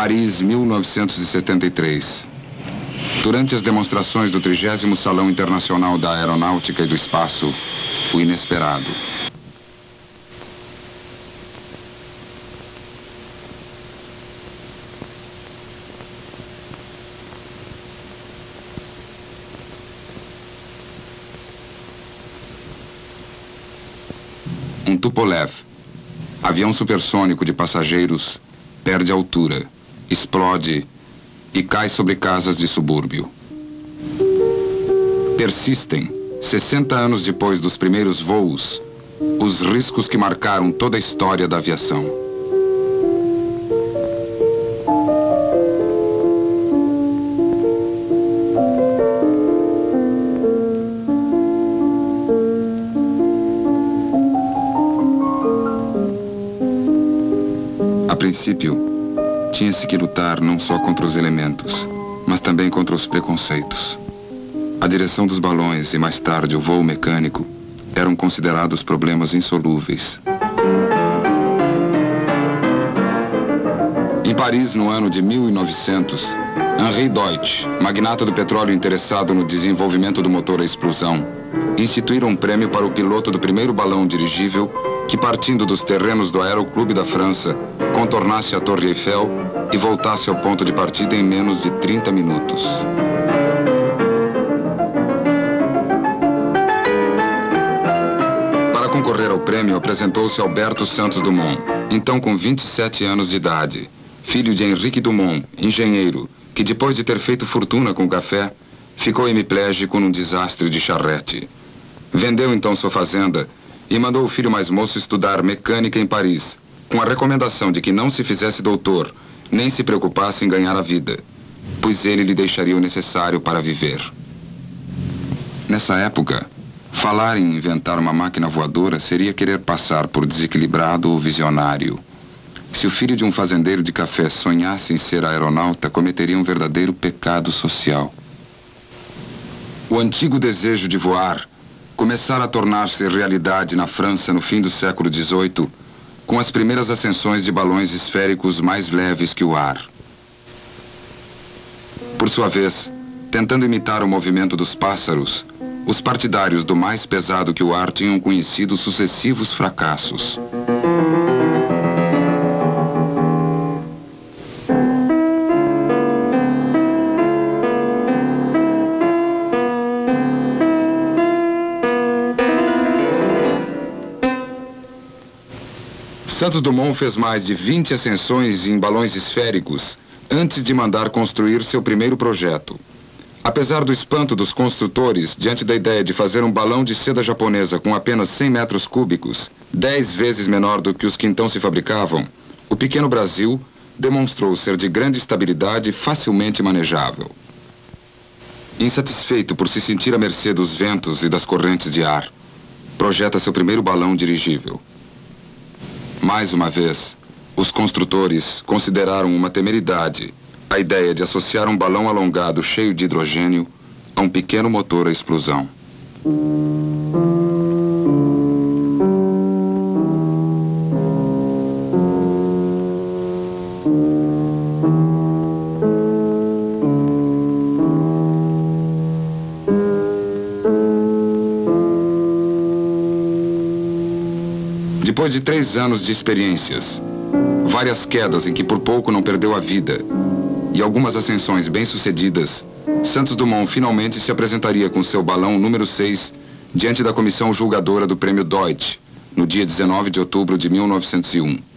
Paris, 1973. Durante as demonstrações do 30º Salão Internacional da Aeronáutica e do Espaço, o inesperado. Um Tupolev, avião supersônico de passageiros, perde altura, explode e cai sobre casas de subúrbio. Persistem, 60 anos depois dos primeiros voos, os riscos que marcaram toda a história da aviação. A princípio, tinha-se que lutar não só contra os elementos, mas também contra os preconceitos. A direção dos balões e, mais tarde, o voo mecânico eram considerados problemas insolúveis. Em Paris, no ano de 1900, Henri Deutsch, magnata do petróleo interessado no desenvolvimento do motor à explosão, instituíram um prêmio para o piloto do primeiro balão dirigível que, partindo dos terrenos do Aeroclube da França, contornasse a Torre Eiffel e voltasse ao ponto de partida em menos de 30 minutos. Para concorrer ao prêmio, apresentou-se Alberto Santos Dumont, então com 27 anos de idade, filho de Henrique Dumont, engenheiro, que depois de ter feito fortuna com o café, ficou hemiplégico num desastre de charrete. Vendeu então sua fazenda e mandou o filho mais moço estudar mecânica em Paris, com a recomendação de que não se fizesse doutor, nem se preocupasse em ganhar a vida, pois ele lhe deixaria o necessário para viver. Nessa época, falar em inventar uma máquina voadora seria querer passar por desequilibrado ou visionário. Se o filho de um fazendeiro de café sonhasse em ser aeronauta, cometeria um verdadeiro pecado social. O antigo desejo de voar começara a tornar-se realidade na França no fim do século XVIII, com as primeiras ascensões de balões esféricos mais leves que o ar. Por sua vez, tentando imitar o movimento dos pássaros, os partidários do mais pesado que o ar tinham conhecido sucessivos fracassos. Santos Dumont fez mais de 20 ascensões em balões esféricos antes de mandar construir seu primeiro projeto. Apesar do espanto dos construtores diante da ideia de fazer um balão de seda japonesa com apenas 100 metros cúbicos, 10 vezes menor do que os que então se fabricavam, o pequeno Brasil demonstrou ser de grande estabilidade e facilmente manejável. Insatisfeito por se sentir à mercê dos ventos e das correntes de ar, projeta seu primeiro balão dirigível. Mais uma vez, os construtores consideraram uma temeridade a ideia de associar um balão alongado cheio de hidrogênio a um pequeno motor à explosão. Depois de 3 anos de experiências, várias quedas em que por pouco não perdeu a vida e algumas ascensões bem-sucedidas, Santos Dumont finalmente se apresentaria com seu balão número 6 diante da comissão julgadora do Prêmio Deutsch, no dia 19 de outubro de 1901.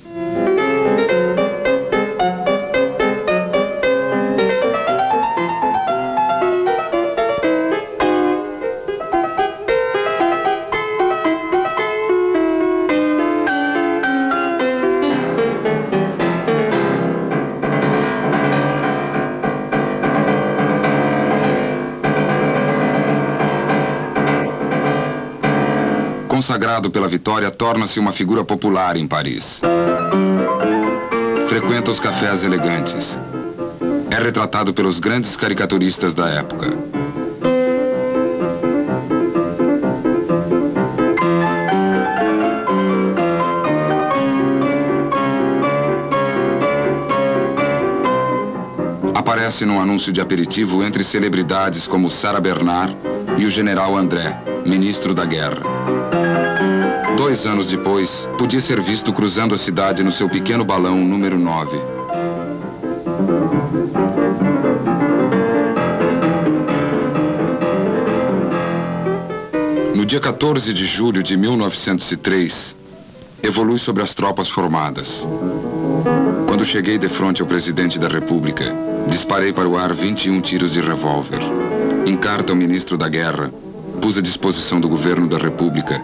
Consagrado pela vitória, torna-se uma figura popular em Paris. Frequenta os cafés elegantes. É retratado pelos grandes caricaturistas da época. Aparece num anúncio de aperitivo entre celebridades como Sarah Bernard e o general André, ministro da guerra. 2 anos depois, podia ser visto cruzando a cidade no seu pequeno balão número 9. No dia 14 de julho de 1903, evolui sobre as tropas formadas. Quando cheguei de frente ao presidente da República, disparei para o ar 21 tiros de revólver. Em carta ao ministro da Guerra, pus à disposição do governo da República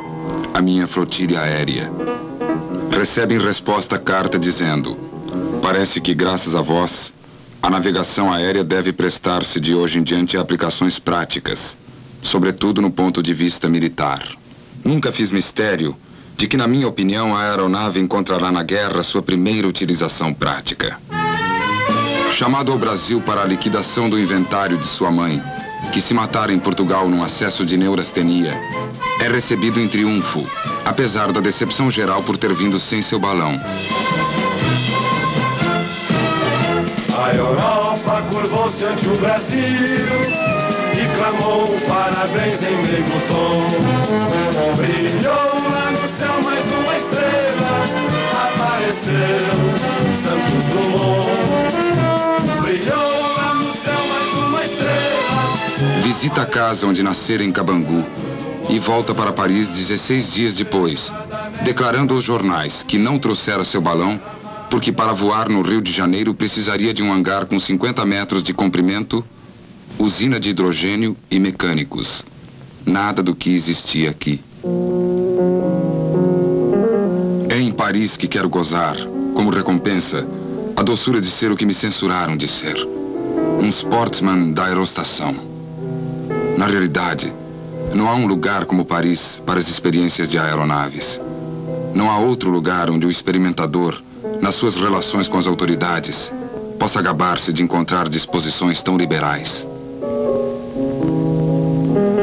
a minha flotilha aérea. Recebe em resposta a carta dizendo: parece que, graças a vós, a navegação aérea deve prestar-se de hoje em diante a aplicações práticas, sobretudo no ponto de vista militar. Nunca fiz mistério de que, na minha opinião, a aeronave encontrará na guerra sua primeira utilização prática. Chamado ao Brasil para a liquidação do inventário de sua mãe, que se matara em Portugal num acesso de neurastenia, é recebido em triunfo, apesar da decepção geral por ter vindo sem seu balão. A Europa curvou-se ante o Brasil e clamou parabéns em meio tom. Brilhou lá no céu mais uma estrela, apareceu Santos Dumont. Brilhou lá no céu mais uma estrela. Visita a casa onde nascera em Cabangu e volta para Paris 16 dias depois, declarando aos jornais que não trouxera seu balão porque para voar no Rio de Janeiro precisaria de um hangar com 50 metros de comprimento, usina de hidrogênio e mecânicos. Nada do que existia aqui. É em Paris que quero gozar, como recompensa, a doçura de ser o que me censuraram de ser. Um sportsman da aerostação. Na realidade, não há um lugar como Paris para as experiências de aeronaves. Não há outro lugar onde o experimentador, nas suas relações com as autoridades, possa gabar-se de encontrar disposições tão liberais.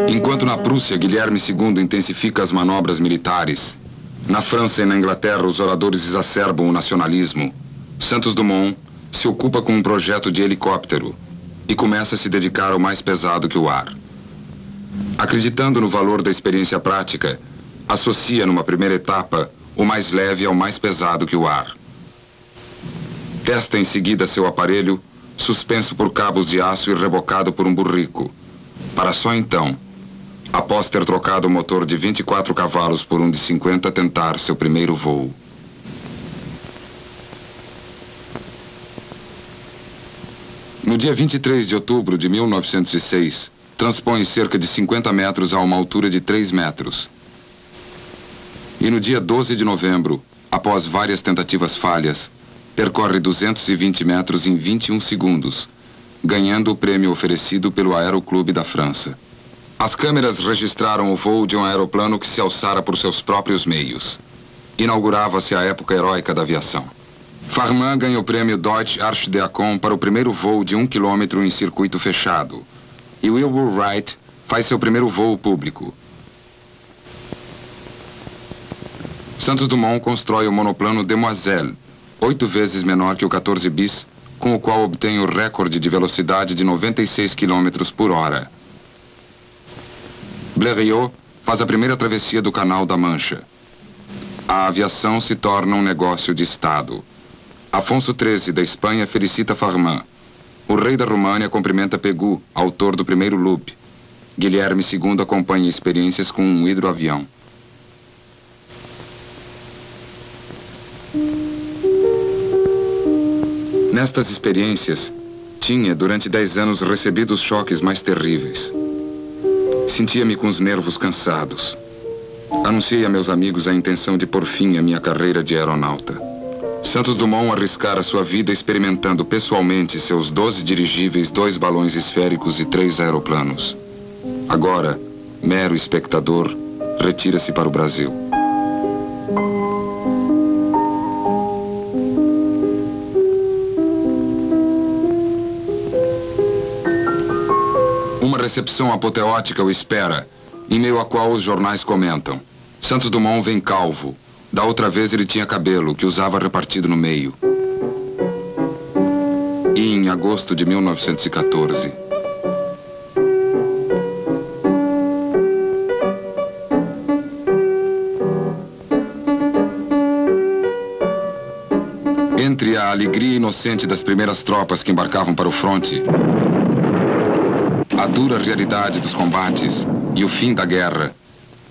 Enquanto na Prússia Guilherme II intensifica as manobras militares, na França e na Inglaterra os oradores exacerbam o nacionalismo, Santos Dumont se ocupa com um projeto de helicóptero e começa a se dedicar ao mais pesado que o ar. Acreditando no valor da experiência prática, associa numa primeira etapa o mais leve ao mais pesado que o ar. Testa em seguida seu aparelho, suspenso por cabos de aço e rebocado por um burrico, para só então, após ter trocado o motor de 24 cavalos por um de 50, tentar seu primeiro voo. No dia 23 de outubro de 1906, transpõe cerca de 50 metros a uma altura de 3 metros. E no dia 12 de novembro, após várias tentativas falhas, percorre 220 metros em 21 segundos, ganhando o prêmio oferecido pelo Aeroclube da França. As câmeras registraram o voo de um aeroplano que se alçara por seus próprios meios. Inaugurava-se a época heróica da aviação. Farman ganha o prêmio Deutsche Archdeacon para o primeiro voo de 1 quilômetro em circuito fechado. E Wilbur Wright faz seu primeiro voo público. Santos Dumont constrói o monoplano Demoiselle, 8 vezes menor que o 14 bis, com o qual obtém o recorde de velocidade de 96 km por hora. Blériot faz a primeira travessia do Canal da Mancha. A aviação se torna um negócio de Estado. Afonso XIII da Espanha felicita Farman. O rei da România cumprimenta Pegu, autor do primeiro loop. Guilherme II acompanha experiências com um hidroavião. Nestas experiências, tinha, durante 10 anos, recebido os choques mais terríveis. Sentia-me com os nervos cansados. Anunciei a meus amigos a intenção de pôr fim à minha carreira de aeronauta. Santos Dumont arriscara sua vida experimentando pessoalmente seus 12 dirigíveis, 2 balões esféricos e 3 aeroplanos. Agora, mero espectador, retira-se para o Brasil. Uma recepção apoteótica o espera, em meio à qual os jornais comentam. Santos Dumont vem calvo. Da outra vez ele tinha cabelo, que usava repartido no meio. E em agosto de 1914... Entre a alegria inocente das primeiras tropas que embarcavam para o fronte, a dura realidade dos combates e o fim da guerra,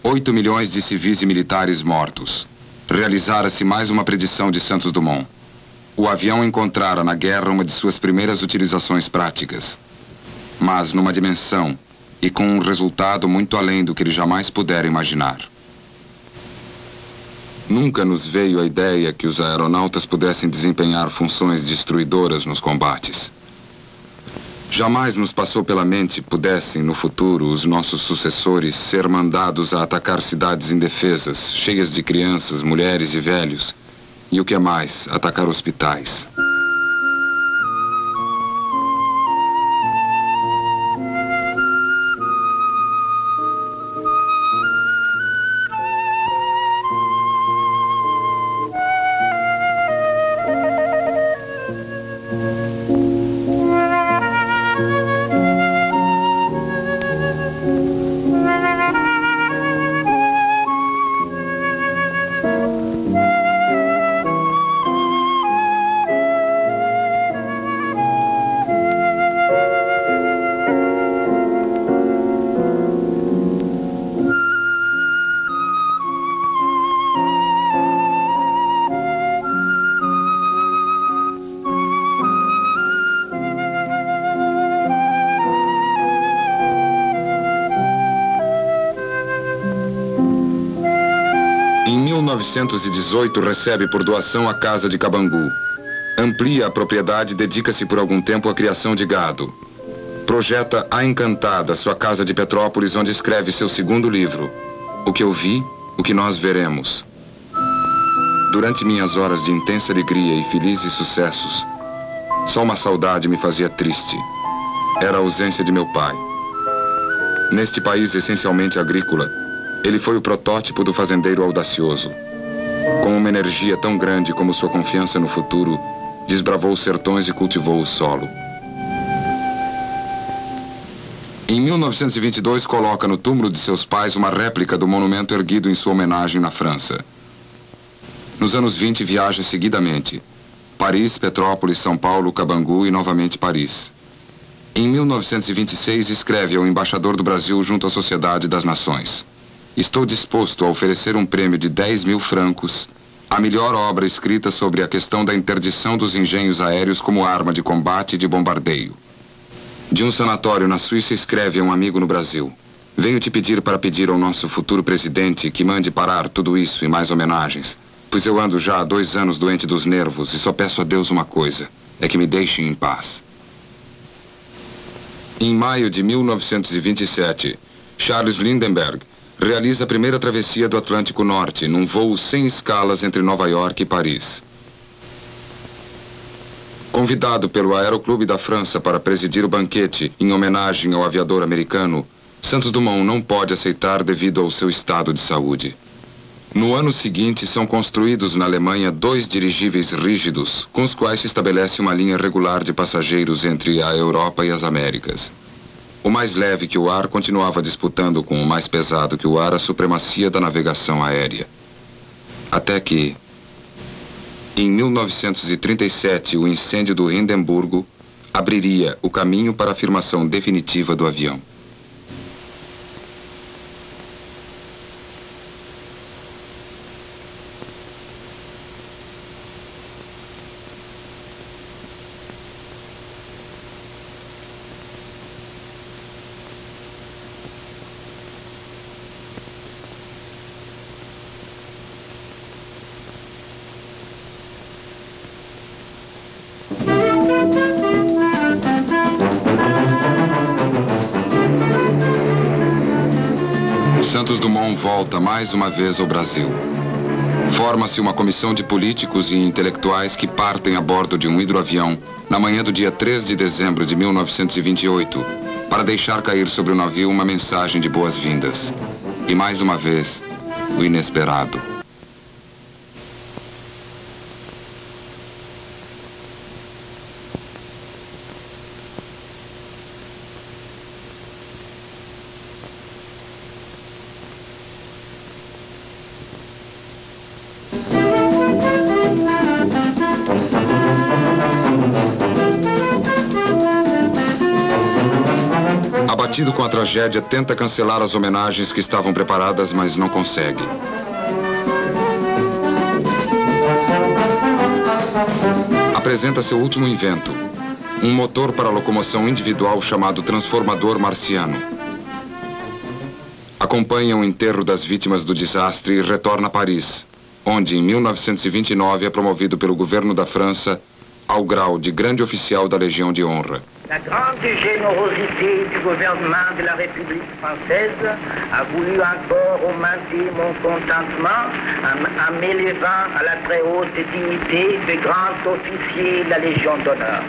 8 milhões de civis e militares mortos. Realizara-se mais uma predição de Santos Dumont. O avião encontrara na guerra uma de suas primeiras utilizações práticas, mas numa dimensão e com um resultado muito além do que ele jamais pudera imaginar. Nunca nos veio a ideia que os aeronautas pudessem desempenhar funções destruidoras nos combates. Jamais nos passou pela mente pudessem, no futuro, os nossos sucessores ser mandados a atacar cidades indefesas, cheias de crianças, mulheres e velhos, e o que é mais, atacar hospitais. Em 1918, recebe por doação a casa de Cabangu. Amplia a propriedade e dedica-se por algum tempo à criação de gado. Projeta A Encantada, sua casa de Petrópolis, onde escreve seu segundo livro, O que eu vi, o que nós veremos. Durante minhas horas de intensa alegria e felizes sucessos, só uma saudade me fazia triste. Era a ausência de meu pai. Neste país essencialmente agrícola, ele foi o protótipo do fazendeiro audacioso. Com uma energia tão grande como sua confiança no futuro, desbravou os sertões e cultivou o solo. Em 1922, coloca no túmulo de seus pais uma réplica do monumento erguido em sua homenagem na França. Nos anos 20, viaja seguidamente. Paris, Petrópolis, São Paulo, Cabangu e novamente Paris. Em 1926, escreve ao embaixador do Brasil junto à Sociedade das Nações: estou disposto a oferecer um prêmio de 10.000 francos à melhor obra escrita sobre a questão da interdição dos engenhos aéreos como arma de combate e de bombardeio. De um sanatório na Suíça, escreve a um amigo no Brasil: venho te pedir para pedir ao nosso futuro presidente que mande parar tudo isso e mais homenagens, pois eu ando já há 2 anos doente dos nervos e só peço a Deus uma coisa, é que me deixem em paz. Em maio de 1927, Charles Lindbergh realiza a primeira travessia do Atlântico Norte, num voo sem escalas entre Nova York e Paris. Convidado pelo Aeroclube da França para presidir o banquete em homenagem ao aviador americano, Santos Dumont não pode aceitar devido ao seu estado de saúde. No ano seguinte, são construídos na Alemanha 2 dirigíveis rígidos, com os quais se estabelece uma linha regular de passageiros entre a Europa e as Américas. O mais leve que o ar continuava disputando com o mais pesado que o ar a supremacia da navegação aérea. Até que, em 1937, o incêndio do Hindenburgo abriria o caminho para a afirmação definitiva do avião. Santos Dumont volta mais uma vez ao Brasil. Forma-se uma comissão de políticos e intelectuais que partem a bordo de um hidroavião na manhã do dia 3 de dezembro de 1928 para deixar cair sobre o navio uma mensagem de boas-vindas. E mais uma vez, o inesperado. Abatido com a tragédia, tenta cancelar as homenagens que estavam preparadas, mas não consegue. Apresenta seu último invento, um motor para locomoção individual chamado transformador marciano. Acompanha o enterro das vítimas do desastre e retorna a Paris, onde em 1929 é promovido pelo governo da França ao grau de grande oficial da Légion de Honra. La grande générosité du gouvernement de la République française a voulu encore augmenter mon contentement en m'élevant à la très haute dignité de grand officier de la Légion d'honneur.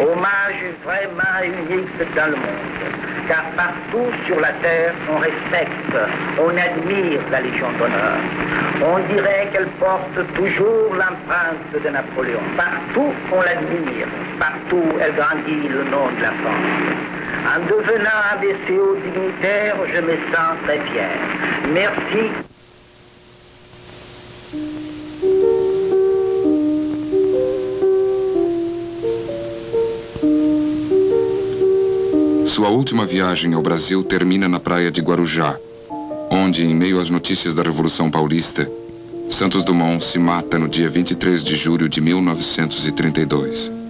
Hommage vraiment unique dans le monde, car partout sur la terre on respecte, on admire la Légion d'honneur. On dirait qu'elle porte toujours l'empreinte de Napoléon. Partout on l'admire, partout elle grandit le nom de la France. En devenant un de ces hauts dignitaires, je me sens très fier. Merci. Sua última viagem ao Brasil termina na praia de Guarujá, onde, em meio às notícias da Revolução Paulista, Santos Dumont se mata no dia 23 de julho de 1932.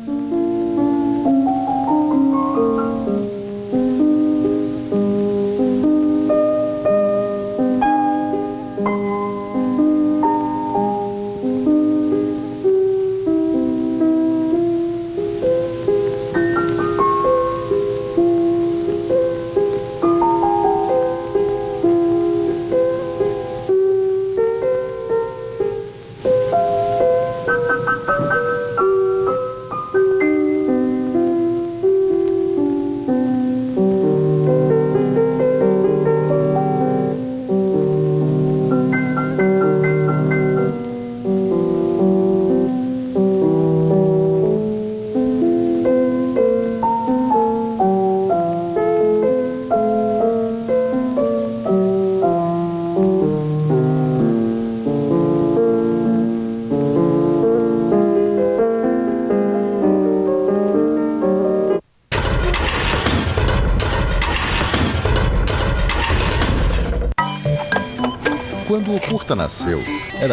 Quando o curta nasceu, era